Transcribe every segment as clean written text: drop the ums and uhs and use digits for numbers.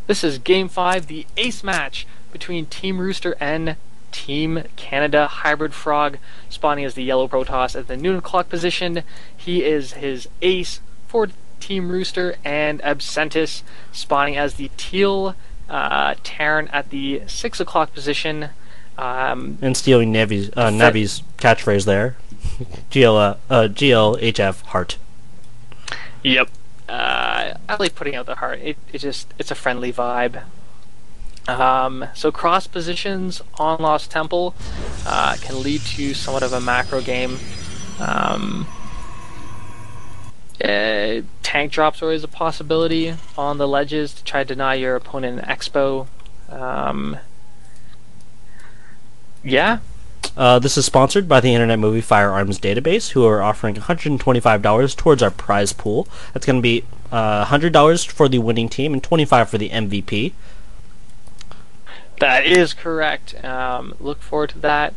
This is Game 5, the ace match between Team Rooster and Team Canada. Hybrid Frog spawning as the Yellow Protoss at the noon o'clock position. He is his ace for Team Rooster, and Absentis spawning as the Teal Terran at the 6 o'clock position. And stealing Navy's catchphrase there. GLHF heart. Yep. I like putting out the heart. It's a friendly vibe. So cross positions on Lost Temple can lead to somewhat of a macro game. Tank drops are always a possibility on the ledges to try to deny your opponent an expo. Yeah. This is sponsored by the Internet Movie Firearms Database, who are offering $125 towards our prize pool. That's going to be $100 for the winning team and $25 for the MVP. That is correct. Look forward to that.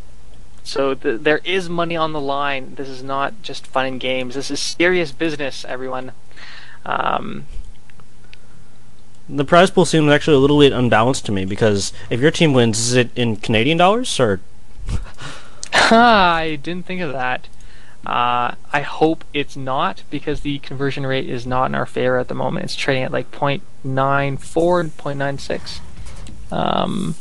So there is money on the line. This is not just fun and games. This is serious business, everyone. The prize pool seems actually a little bit unbalanced to me, because if your team wins, is it in Canadian dollars or? I didn't think of that. I hope it's not, because the conversion rate is not in our favor at the moment. It's trading at like 0.94 and 0.96.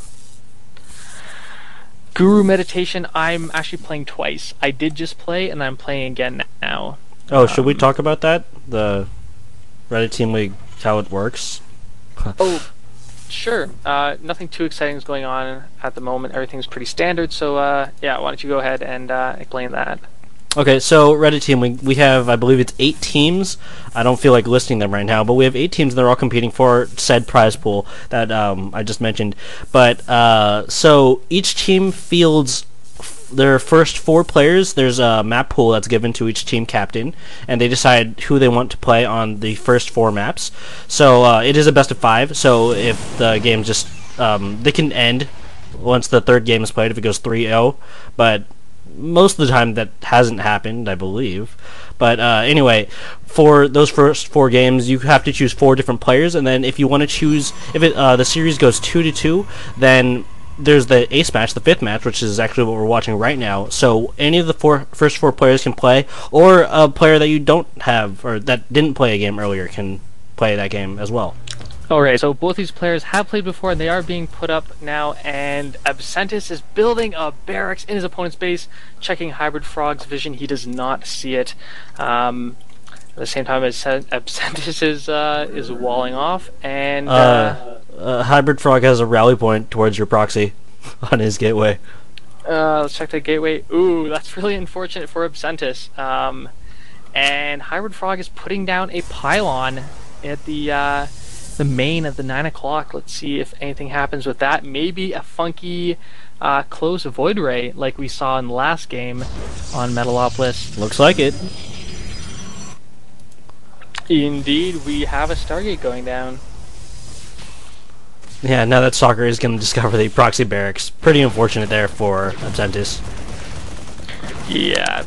Guru Meditation, I'm actually playing twice. I did just play, and I'm playing again now. Oh, should we talk about that? The Reddit Team League, how it works? Oh, sure. Nothing too exciting is going on at the moment. Everything's pretty standard, so yeah, why don't you go ahead and explain that. Okay, so Reddit Team League, we have, I believe it's 8 teams. I don't feel like listing them right now, but we have 8 teams, and they're all competing for said prize pool that I just mentioned. But, so each team fields their first 4 players. There's a map pool that's given to each team captain, and they decide who they want to play on the first 4 maps. So it is a best of 5, so if the game just, they can end once the 3rd game is played if it goes 3-0, but most of the time that hasn't happened, I believe. But anyway, for those first 4 games, you have to choose 4 different players, and then if you want to choose, if the series goes 2-2, then there's the ace match, the 5th match, which is actually what we're watching right now. So any of the first 4 players can play, or a player that you don't have, or that didn't play a game earlier, can play that game as well. Alright, so both these players have played before, and they are being put up now, and Absentis is building a barracks in his opponent's base, checking Hybrid Frog's vision. He does not see it. At the same time, Absentis is walling off, and Hybrid Frog has a rally point towards your proxy on his gateway. Let's check the gateway. Ooh, that's really unfortunate for Absentis. And Hybrid Frog is putting down a pylon at the main at the 9 o'clock. Let's see if anything happens with that. Maybe a funky close void ray like we saw in the last game on Metalopolis. Looks like it. Indeed, we have a Stargate going down. Yeah, now that Soccer is going to discover the proxy barracks. Pretty unfortunate there for Absentis. Yeah,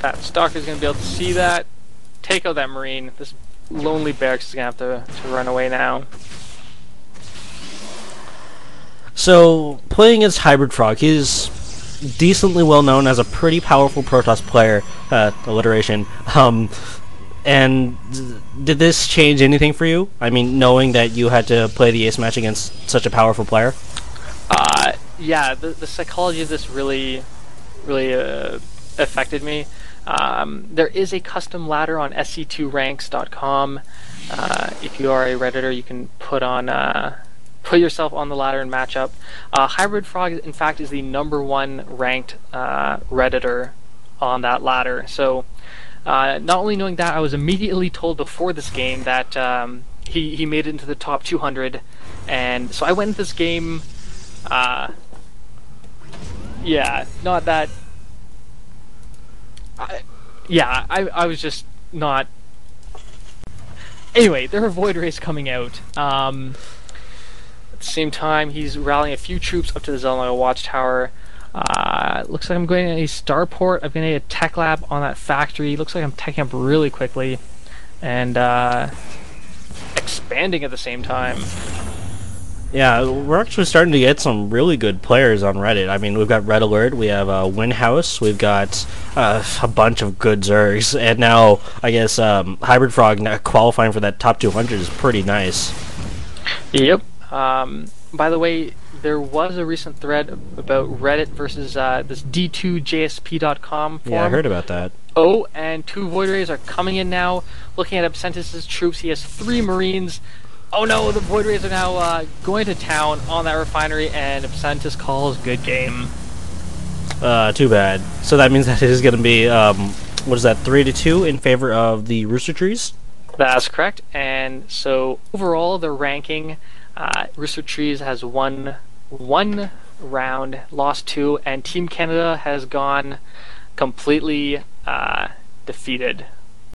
that Stalker's going to be able to see that. Take out that Marine. This lonely barracks is going to have to run away now. So, playing as Hybrid Frog, he's decently well known as a pretty powerful Protoss player. Alliteration. And did this change anything for you? I mean, knowing that you had to play the ace match against such a powerful player? Yeah, the psychology of this really affected me. There is a custom ladder on sc2ranks.com. If you are a Redditor, you can put yourself on the ladder and match up. Hybrid Frog, in fact, is the #1 ranked Redditor on that ladder. So, not only knowing that, I was immediately told before this game that he made it into the top 200, and so I went into this game. Yeah, not that. I was just not. Anyway, there are void rays coming out. At the same time, he's rallying a few troops up to the Zelnaya Watchtower. Looks like I'm going to a starport. I'm going to a tech lab on that factory. Looks like I'm teching up really quickly and expanding at the same time. Yeah, we're actually starting to get some really good players on Reddit. I mean, we've got Red Alert, we have Winhouse, we've got a bunch of good Zergs, and now I guess Hybrid Frog qualifying for that top 200 is pretty nice. Yep. By the way, there was a recent thread about Reddit versus this D2JSP.com forum. Yeah, I heard about that. Oh, and 2 Void Rays are coming in now. Looking at Absentis' troops, he has 3 Marines. Oh no, the Void Rays are now going to town on that refinery, and Absentis calls good game. Too bad. So that means that it is going to be, what is that, 3-2 in favor of the Rooster Trees? That's correct. And so overall, the ranking, Rooster Trees has won 1 round, lost 2, and Team Canada has gone completely defeated.